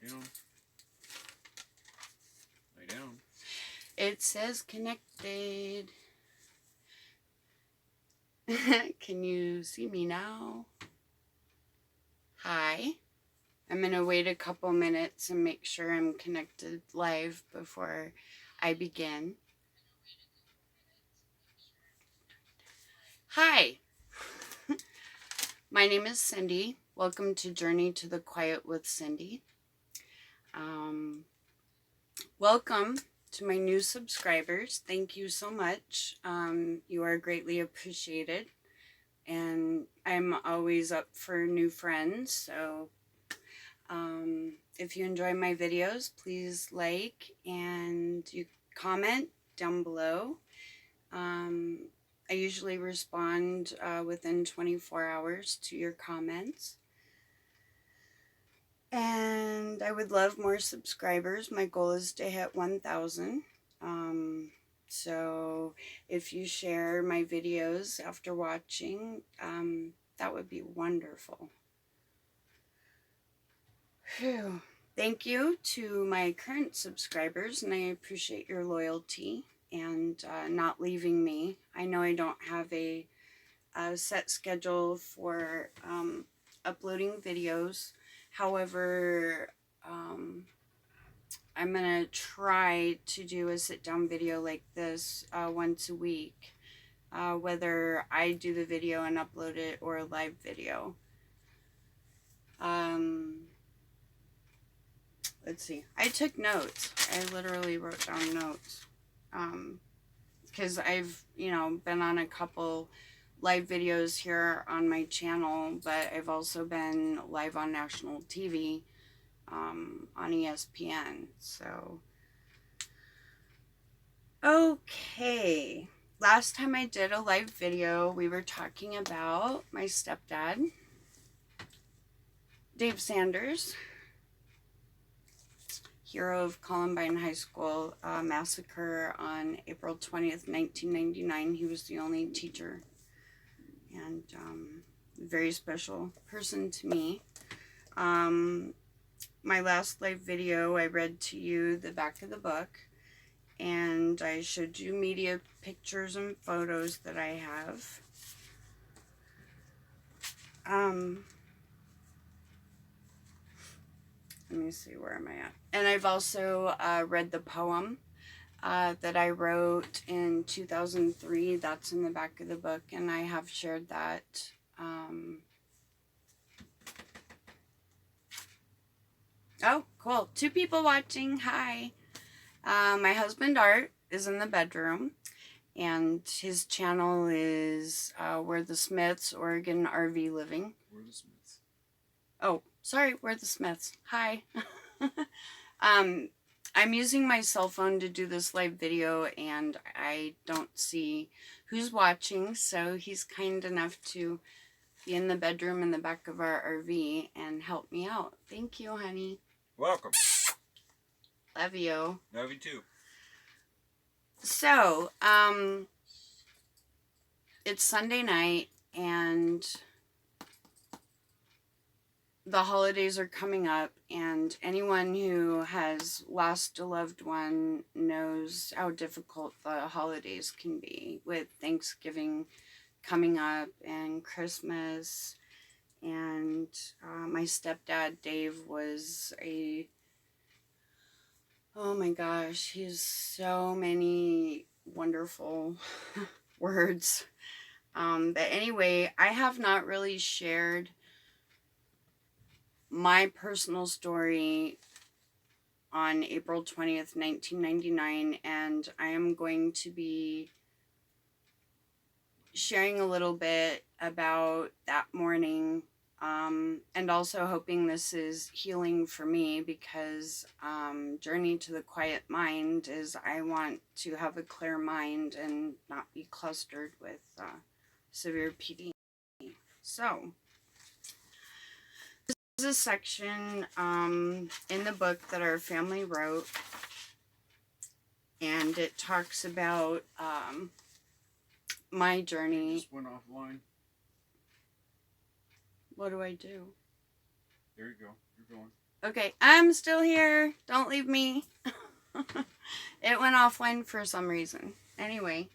down. Lay down. It says connected. Can you see me now? Hi. I'm going to wait a couple minutes and make sure I'm connected live before I begin. Hi. My name is Cindy. Welcome to Journey to the Quiet with Cindy. Welcome to my new subscribers. Thank you so much. You are greatly appreciated. And I'm always up for new friends. So if you enjoy my videos, please like and you comment down below. I usually respond within 24 hours to your comments. And I would love more subscribers. My goal is to hit 1,000. So if you share my videos after watching, that would be wonderful. Whew. Thank you to my current subscribers, and I appreciate your loyalty and not leaving me. I know I don't have a set schedule for uploading videos. However, I'm going to try to do a sit-down video like this once a week, whether I do the video and upload it or a live video. Let's see. I took notes. I literally wrote down notes. Because I've, been on a couple live videos here on my channel, but I've also been live on national TV on ESPN. So, okay. Last time I did a live video, we were talking about my stepdad, Dave Sanders, hero of Columbine High School massacre on April 20th, 1999. He was the only teacher and very special person to me. My last live video, I read to you the back of the book, and I showed you media pictures and photos that I have. Let me see, where am I at? And I've also read the poem that I wrote in 2003. That's in the back of the book, and I have shared that. Oh, cool. 2 people watching. Hi. My husband, Art, is in the bedroom, and his channel is We're the Smiths, Oregon RV Living. We're the Smiths. Oh, sorry, We're the Smiths. Hi. I'm using my cell phone to do this live video, and I don't see who's watching, so he's kind enough to be in the bedroom in the back of our RV and help me out. Thank you, honey. Welcome. Love you. Love you too. So, it's Sunday night, and the holidays are coming up, and anyone who has lost a loved one knows how difficult the holidays can be, with Thanksgiving coming up and Christmas. And my stepdad, Dave, was oh my gosh, he has so many wonderful words. But anyway, I have not really shared my personal story on April 20th, 1999, and I am going to be sharing a little bit about that morning, and also hoping this is healing for me, because Journey to the Quiet Mind is I want to have a clear mind and not be clustered with severe PTSD. So, this is a section in the book that our family wrote, and it talks about my journey. You just went offline. What do I do? There you go. You're going. Okay, I'm still here. Don't leave me. It went offline for some reason. Anyway,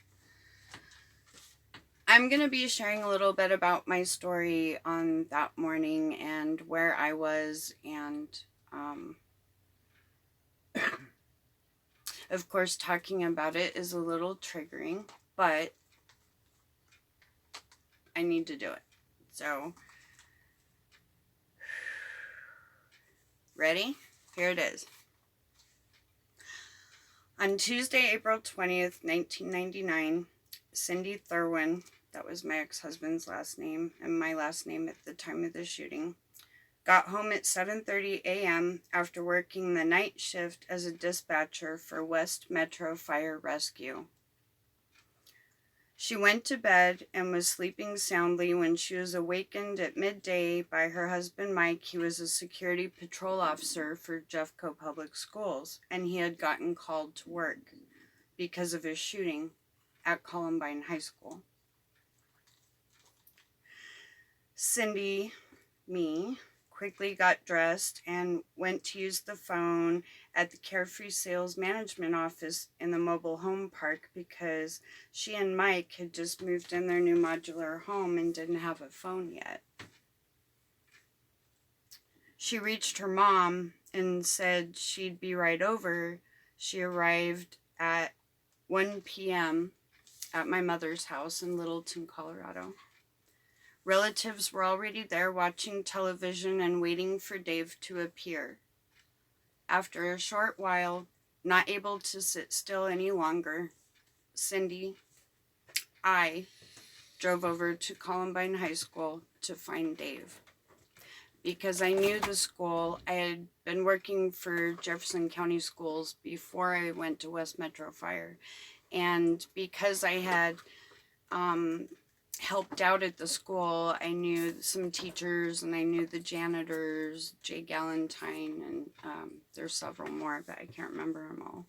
I'm going to be sharing a little bit about my story on that morning and where I was, and of course, talking about it is a little triggering, but I need to do it. So, ready? Here it is. On Tuesday, April 20th, 1999, Cindy Thurwin, that was my ex-husband's last name and my last name at the time of the shooting, got home at 7:30 a.m. after working the night shift as a dispatcher for West Metro Fire Rescue. She went to bed and was sleeping soundly when she was awakened at midday by her husband Mike. He was a security patrol officer for Jeffco Public Schools, and he had gotten called to work because of his shooting at Columbine High School. Cindy, me, quickly got dressed and went to use the phone at the Carefree Sales Management office in the mobile home park because she and Mike had just moved in their new modular home and didn't have a phone yet. She reached her mom and said she'd be right over. She arrived at 1 p.m. at my mother's house in Littleton, Colorado. Relatives were already there watching television and waiting for Dave to appear. After a short while, not able to sit still any longer, Cindy, I, drove over to Columbine High School to find Dave. Because I knew the school, I had been working for Jefferson County Schools before I went to West Metro Fire. And because I had helped out at the school, I knew some teachers and I knew the janitors, Jay Galentine, and there's several more, but I can't remember them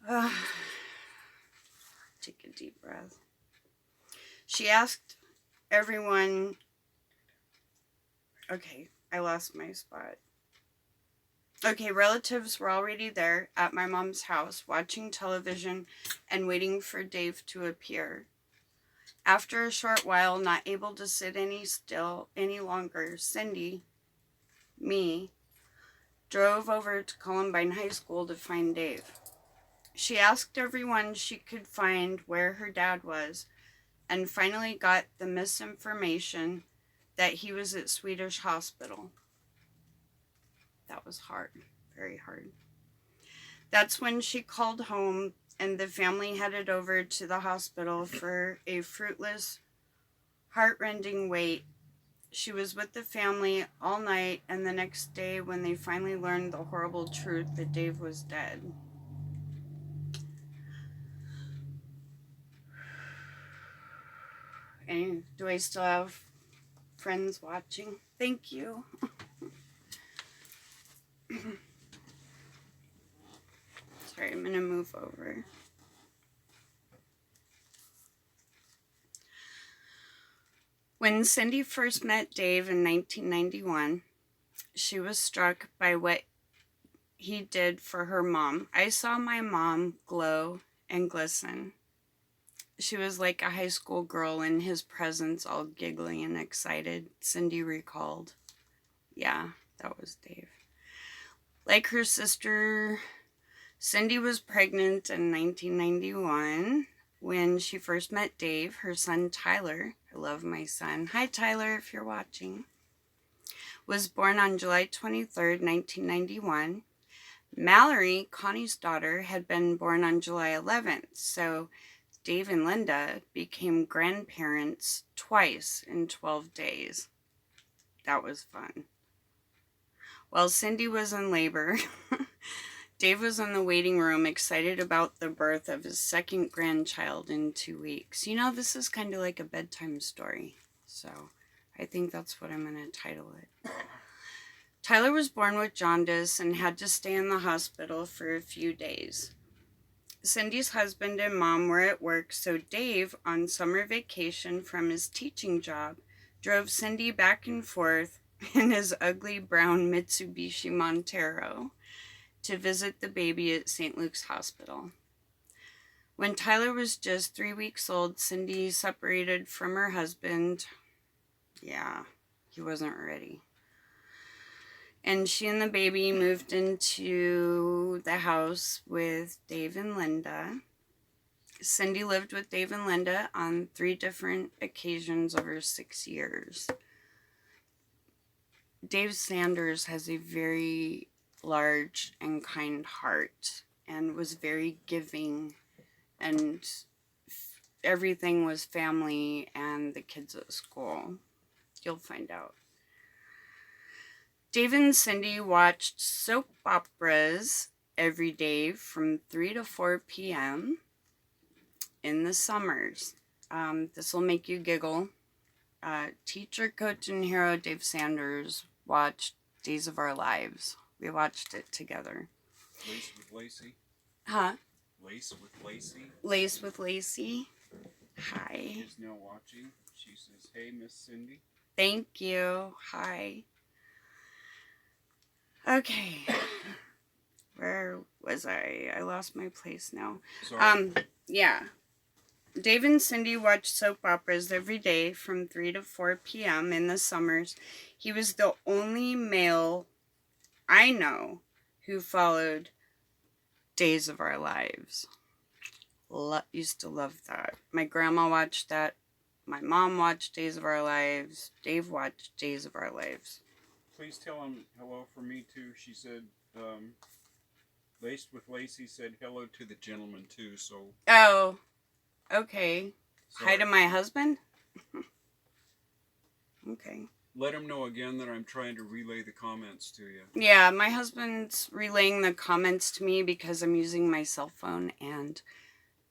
all. Take a deep breath. She asked everyone, okay, I lost my spot. Okay, relatives were already there at my mom's house watching television and waiting for Dave to appear. After a short while, not able to sit any longer, Cindy, me, drove over to Columbine High School to find Dave. She asked everyone she could find where her dad was and finally got the misinformation that he was at Swedish Hospital. That was hard, very hard. That's when she called home and the family headed over to the hospital for a fruitless, heart-rending wait. She was with the family all night, and the next day when they finally learned the horrible truth that Dave was dead. And do I still have friends watching? Thank you. Sorry, I'm going to move over. When Cindy first met Dave in 1991, she was struck by what he did for her mom. I saw my mom glow and glisten. She was like a high school girl in his presence, all giggly and excited, Cindy recalled. Yeah, that was Dave. Like her sister, Cindy was pregnant in 1991 when she first met Dave. Her son Tyler, I love my son. Hi Tyler, if you're watching. Was born on July 23rd, 1991. Mallory, Connie's daughter, had been born on July 11th, so Dave and Linda became grandparents twice in 12 days. That was fun. While Cindy was in labor, Dave was in the waiting room excited about the birth of his second grandchild in 2 weeks. You know, this is kind of like a bedtime story, so I think that's what I'm going to title it. Tyler was born with jaundice and had to stay in the hospital for a few days. Cindy's husband and mom were at work, so Dave, on summer vacation from his teaching job, drove Cindy back and forth in his ugly brown Mitsubishi Montero to visit the baby at St. Luke's Hospital. When Tyler was just 3 weeks old, Cindy separated from her husband. Yeah, he wasn't ready. And she and the baby moved into the house with Dave and Linda. Cindy lived with Dave and Linda on 3 different occasions over 6 years. Dave Sanders has a very large and kind heart and was very giving, and everything was family and the kids at school. You'll find out. Dave and Cindy watched soap operas every day from 3 to 4 p.m. in the summers. This will make you giggle. Teacher, coach, and hero Dave Sanders watched Days of Our Lives. We watched it together. Lace with Lacey. Huh? Lace with Lacey. Lace with Lacey. Hi. She's now watching. She says, "Hey, Miss Cindy." Thank you. Hi. Okay. Where was I? I lost my place now. Sorry. Yeah. Dave and Cindy watched soap operas every day from 3 to 4 p.m. in the summers. He was the only male I know who followed Days of Our Lives. Used to love that. My grandma watched that. My mom watched Days of Our Lives. Dave watched Days of Our Lives. Please tell him hello for me too. She said, Laced with Lacey said hello to the gentleman too. So. Oh, okay. Sorry. Hi to my husband? Okay. Let him know again that I'm trying to relay the comments to you. Yeah, my husband's relaying the comments to me because I'm using my cell phone and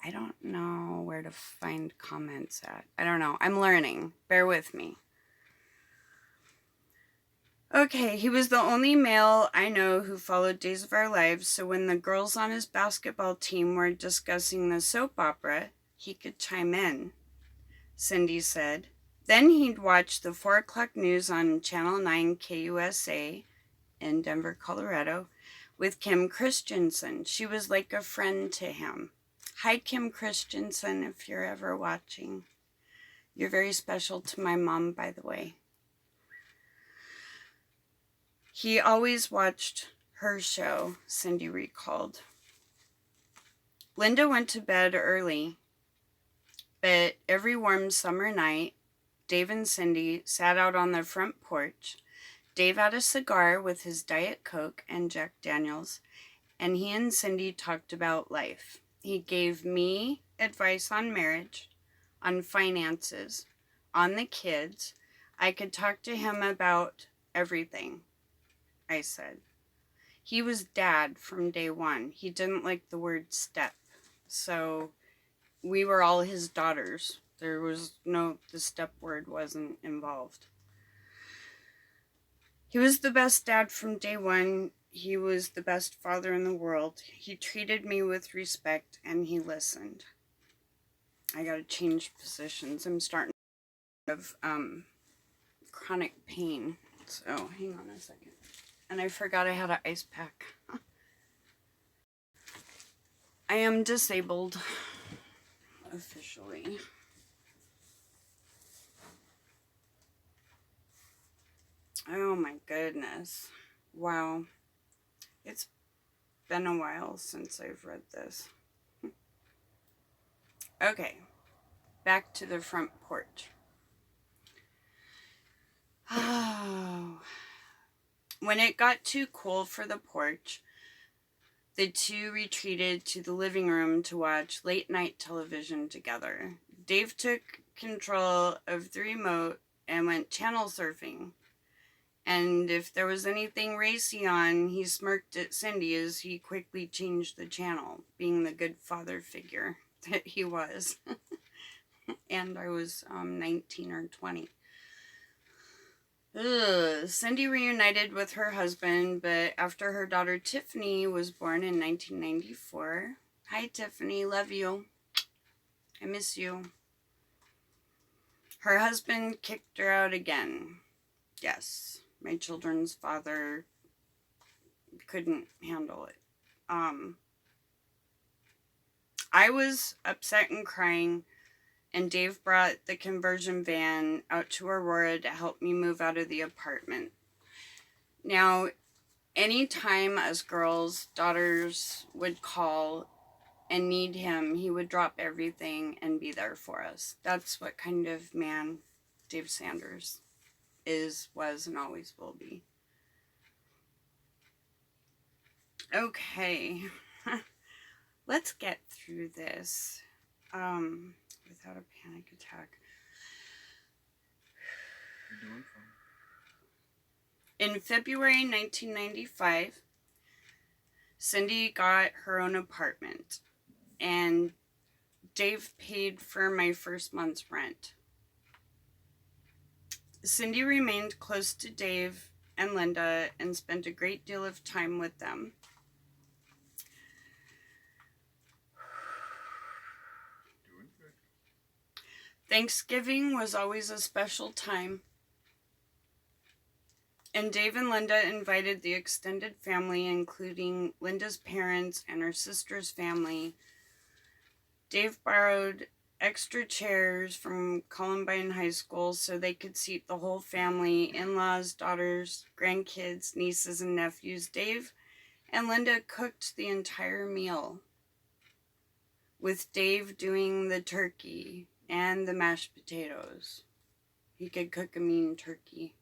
I don't know where to find comments at. I don't know. I'm learning. Bear with me. Okay, he was the only male I know who followed Days of Our Lives, so when the girls on his basketball team were discussing the soap opera, he could chime in, Cindy said. Then he'd watch the 4 o'clock news on Channel 9 KUSA in Denver, Colorado, with Kim Christensen. She was like a friend to him. Hi, Kim Christensen, if you're ever watching. You're very special to my mom, by the way. He always watched her show, Cindy recalled. Linda went to bed early, but every warm summer night, Dave and Cindy sat out on the front porch. Dave had a cigar with his Diet Coke and Jack Daniels, and he and Cindy talked about life. He gave me advice on marriage, on finances, on the kids. I could talk to him about everything, I said. He was dad from day one. He didn't like the word step, so we were all his daughters. There was the step word wasn't involved. He was the best dad from day one. He was the best father in the world. He treated me with respect and he listened. I gotta change positions. I'm starting to have chronic pain. So hang on a second. And I forgot I had an ice pack. I am disabled officially. Oh my goodness. Wow. It's been a while since I've read this. Okay. Back to the front porch. Oh. When it got too cool for the porch, the two retreated to the living room to watch late night television together. Dave took control of the remote and went channel surfing. And if there was anything racy on, he smirked at Cindy as he quickly changed the channel, being the good father figure that he was. And I was 19 or 20. Cindy reunited with her husband, but after her daughter Tiffany was born in 1994. Hi, Tiffany. Love you. I miss you. Her husband kicked her out again. Yes. My children's father couldn't handle it. I was upset and crying, and Dave brought the conversion van out to Aurora to help me move out of the apartment. Now, anytime us girls, daughters would call and need him, he would drop everything and be there for us. That's what kind of man Dave Sanders is, was, and always will be. Okay. Let's get through this without a panic attack. You're doing fine. In February 1995, Cindy got her own apartment, and Dave paid for my first month's rent. Cindy remained close to Dave and Linda and spent a great deal of time with them. Doing good. Thanksgiving was always a special time, and Dave and Linda invited the extended family, including Linda's parents and her sister's family. Dave borrowed extra chairs from Columbine High School so they could seat the whole family, in-laws, daughters, grandkids, nieces, and nephews. Dave and Linda cooked the entire meal, with Dave doing the turkey and the mashed potatoes. He could cook a mean turkey.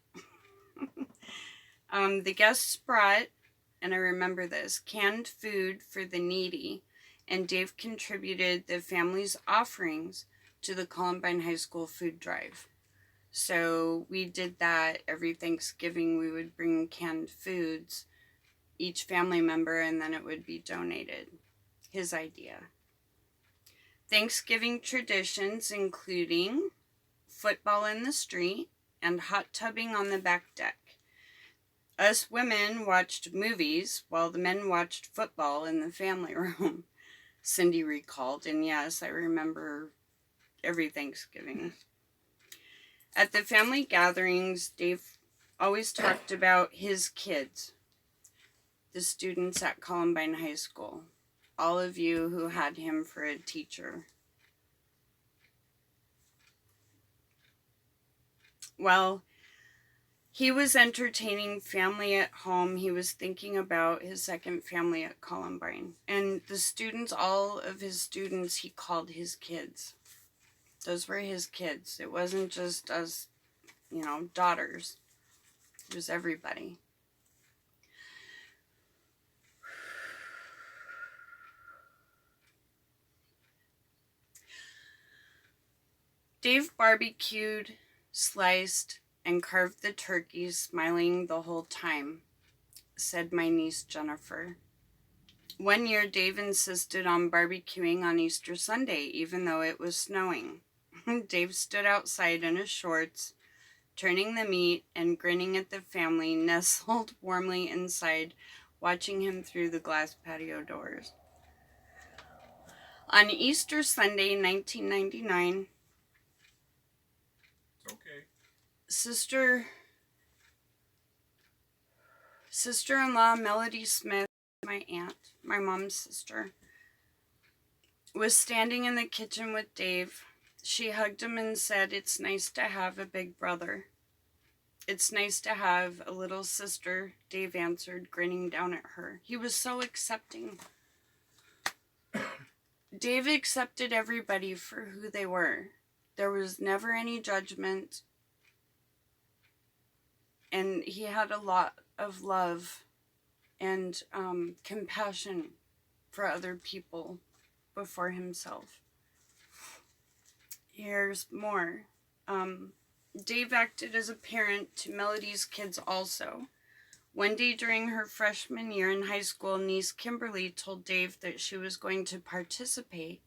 The guests brought, and I remember this, canned food for the needy, and Dave contributed the family's offerings to the Columbine High School food drive. So we did that every Thanksgiving. We would bring canned foods, each family member, and then it would be donated. His idea. Thanksgiving traditions including football in the street and hot tubbing on the back deck. Us women watched movies while the men watched football in the family room, Cindy recalled. And yes, I remember every Thanksgiving. At the family gatherings, Dave always talked about his kids, the students at Columbine High School, all of you who had him for a teacher. Well, he was entertaining family at home. He was thinking about his second family at Columbine. And the students, all of his students, he called his kids. Those were his kids. It wasn't just us, daughters. It was everybody. Dave barbecued, sliced, and carved the turkey, smiling the whole time, said my niece Jennifer. One year, Dave insisted on barbecuing on Easter Sunday, even though it was snowing. Dave stood outside in his shorts, turning the meat and grinning at the family nestled warmly inside, watching him through the glass patio doors. On Easter Sunday, 1999, It's okay. Sister-in-law Melody Smith, my aunt, my mom's sister, was standing in the kitchen with Dave. She hugged him and said, "It's nice to have a big brother. It's nice to have a little sister," Dave answered, grinning down at her. He was so accepting. Dave accepted everybody for who they were. There was never any judgment. And he had a lot of love and compassion for other people before himself. Here's more. Dave acted as a parent to Melody's kids also. One day during her freshman year in high school, niece Kimberly told Dave that she was going to participate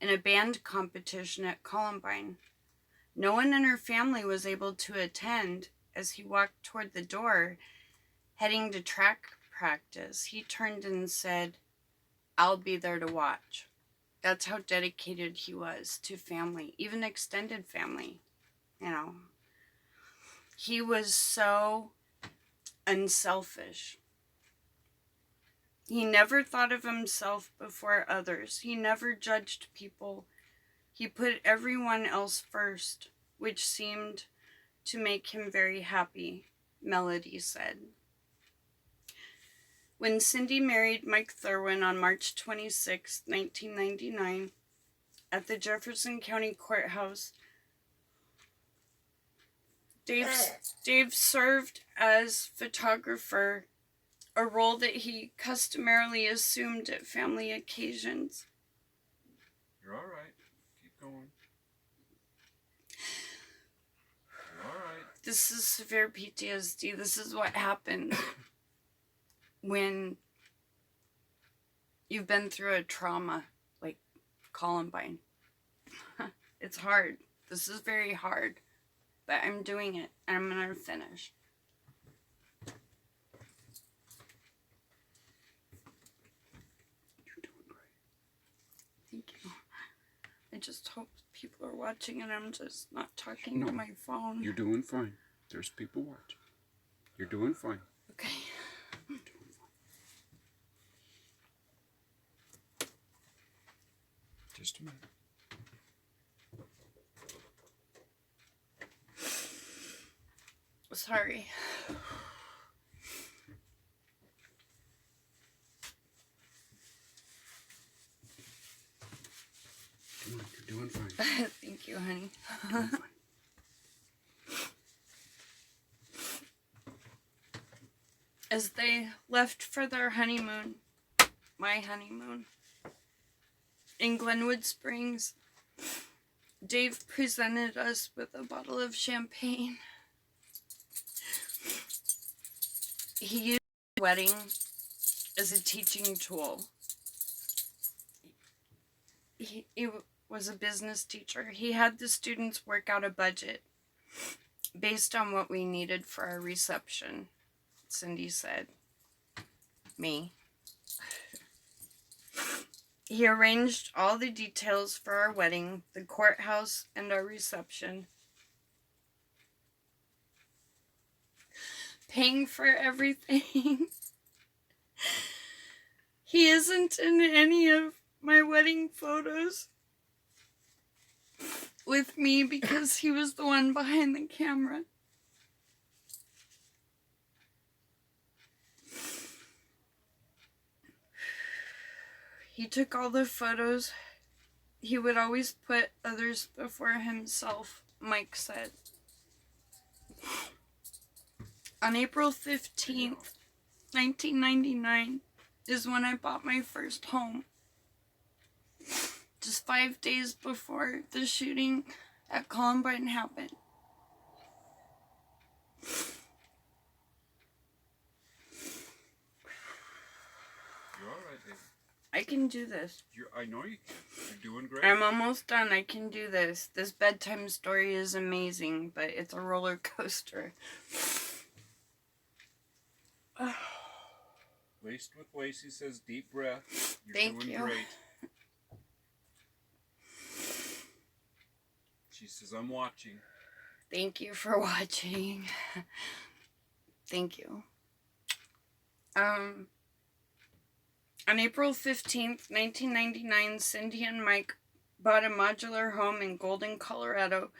in a band competition at Columbine. No one in her family was able to attend. As he walked toward the door, heading to track practice, he turned and said, "I'll be there to watch." That's how dedicated he was to family, even extended family. He was so unselfish. He never thought of himself before others. He never judged people. He put everyone else first, which seemed to make him very happy, Melody said. When Cindy married Mike Thurwin on March 26, 1999, at the Jefferson County Courthouse, Dave served as photographer, a role that he customarily assumed at family occasions. You're all right. Keep going. You're all right. This is severe PTSD. This is what happens when you've been through a trauma like Columbine. It's hard. This is very hard. But I'm doing it, and I'm going to finish. You're doing great. Thank you. I just hope people are watching and I'm just not talking to my phone. You're doing fine. There's people watching. You're doing fine. Okay. You're doing fine. Just a minute. Sorry. Come on, you're doing fine. Thank you, honey. You're doing fine. As they left for their honeymoon, my honeymoon, in Glenwood Springs, Dave presented us with a bottle of champagne. He used the wedding as a teaching tool. He was a business teacher. He had the students work out a budget based on what we needed for our reception, Cindy said. Me. He arranged all the details for our wedding, the courthouse, and our reception. Paying for everything. He isn't in any of my wedding photos with me because he was the one behind the camera. He took all the photos. He would always put others before himself, Mike said. On April 15th, 1999 is when I bought my first home. Just 5 days before the shooting at Columbine happened. You're all right, David. I can do this. I know you can. You're doing great. I'm almost done. I can do this. This bedtime story is amazing, but it's a roller coaster. Laced with Lacey says deep breath. You're Thank doing you. great. She says, I'm watching. Thank you for watching. Thank you. On April 15th, 1999, Cindy and Mike bought a modular home in Golden, Colorado,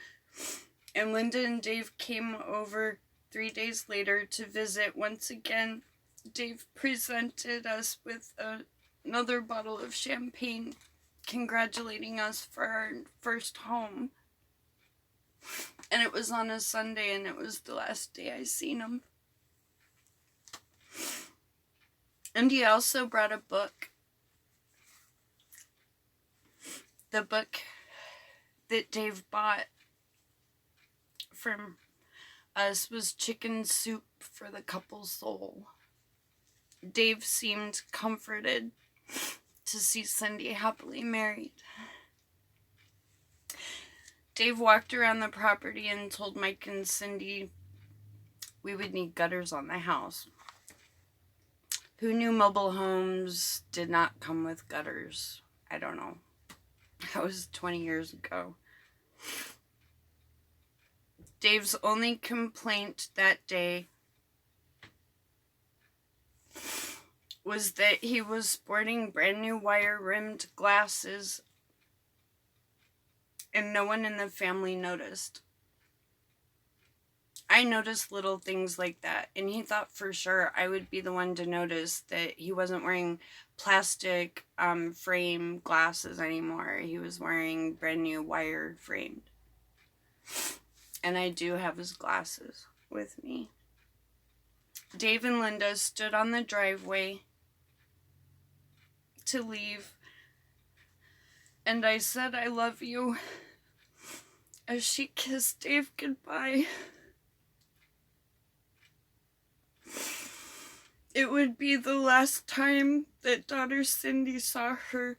and Linda and Dave came over 3 days later to visit. Once again, Dave presented us with another bottle of champagne, congratulating us for our first home. And it was on a Sunday, and it was the last day I seen him. And he also brought a book. The book that Dave bought from us was Chicken Soup for the Couple's Soul. Dave seemed comforted to see Cindy happily married. Dave walked around the property and told Mike and Cindy we would need gutters on the house. Who knew mobile homes did not come with gutters? I don't know. That was 20 years ago. Dave's only complaint that day was that he was sporting brand new wire-rimmed glasses, and no one in the family noticed. I noticed little things like that, and he thought for sure I would be the one to notice that he wasn't wearing plastic frame glasses anymore. He was wearing brand new wired framed. And I do have his glasses with me. Dave and Linda stood on the driveway to leave, and I said, "I love you," as she kissed Dave goodbye. It would be the last time that daughter Cindy saw her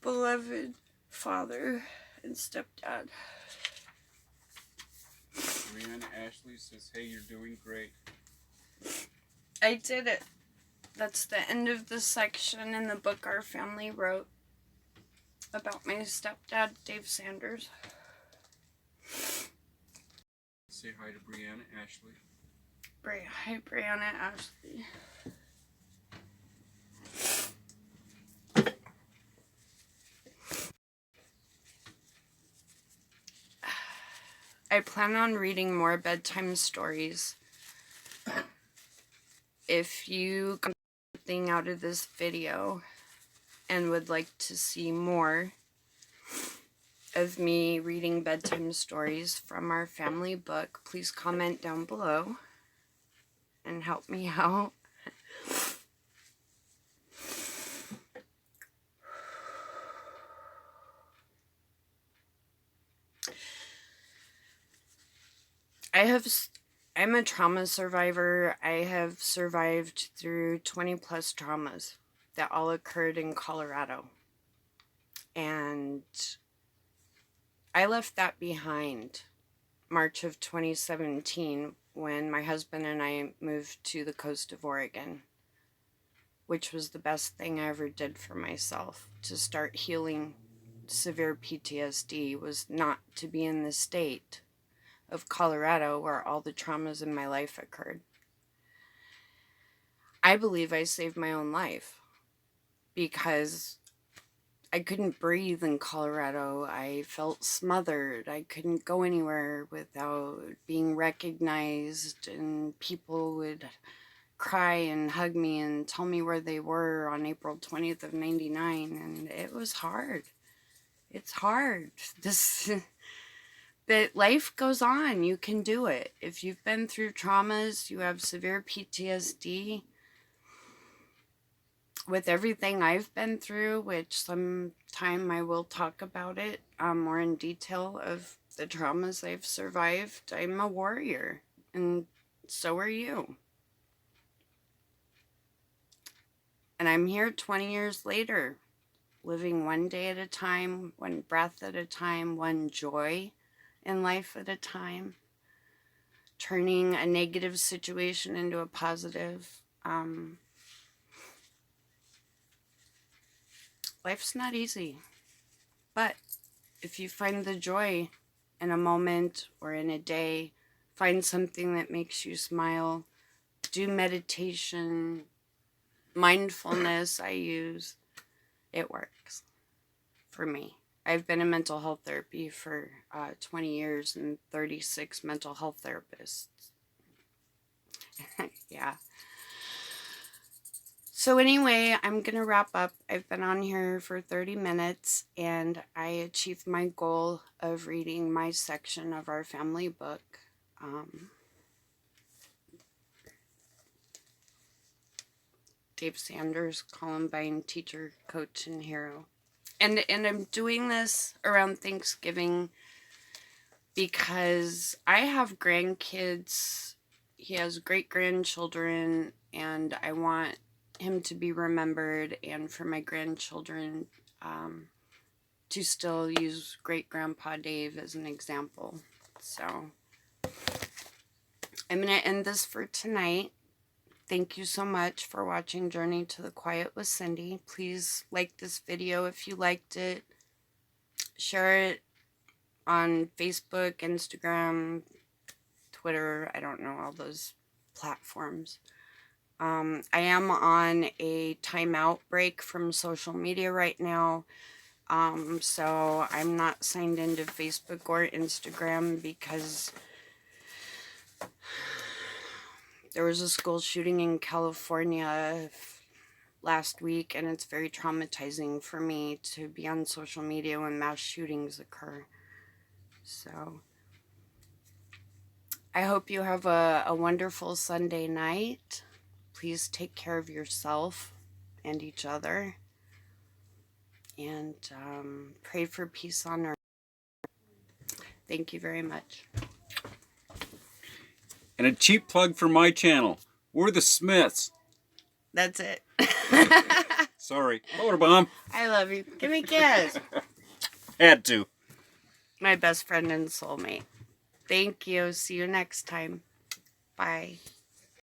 beloved father and stepdad. Brianna Ashley says, "Hey, you're doing great." I did it. That's the end of the section in the book our family wrote about my stepdad, Dave Sanders. Say hi to Brianna Ashley. Hi, Brianna Ashley. I plan on reading more bedtime stories. If you got something out of this video and would like to see more of me reading bedtime stories from our family book, please comment down below and help me out. I'm a trauma survivor. I have survived through 20 plus traumas that all occurred in Colorado. And I left that behind March of 2017 when my husband and I moved to the coast of Oregon, which was the best thing I ever did for myself. To start healing severe PTSD was not to be in the state of Colorado where all the traumas in my life occurred. I believe I saved my own life because I couldn't breathe in Colorado. I felt smothered. I couldn't go anywhere without being recognized, and people would cry and hug me and tell me where they were on April 20th of 99, and it was hard. It's hard. But life goes on. You can do it. If you've been through traumas, you have severe PTSD, with everything I've been through, which sometime I will talk about it more in detail of the traumas I've survived, I'm a warrior, and so are you. And I'm here 20 years later, living one day at a time, one breath at a time, one joy in life at a time, turning a negative situation into a positive. Life's not easy, but if you find the joy in a moment or in a day, find something that makes you smile, do meditation, mindfulness I use, it works for me. I've been in mental health therapy for 20 years and 36 mental health therapists. Yeah. So anyway, I'm going to wrap up. I've been on here for 30 minutes, and I achieved my goal of reading my section of our family book. Dave Sanders, Columbine teacher, coach, and hero. And I'm doing this around Thanksgiving because I have grandkids. He has great-grandchildren, and I want him to be remembered, and for my grandchildren to still use great-grandpa Dave as an example. So I'm going to end this for tonight. Thank you so much for watching Journey to the Quiet with Cindy. Please like this video if you liked it. Share it on Facebook, Instagram, Twitter. I don't know, all those platforms. I am on a timeout break from social media right now. So I'm not signed into Facebook or Instagram because there was a school shooting in California last week, and it's very traumatizing for me to be on social media when mass shootings occur. So I hope you have a wonderful Sunday night. Please take care of yourself and each other, and pray for peace on earth. Thank you very much. And a cheap plug for my channel. We're the Smiths. That's it. Sorry. Motorbomb. I love you. Give me a kiss. Had to. My best friend and soulmate. Thank you. See you next time. Bye.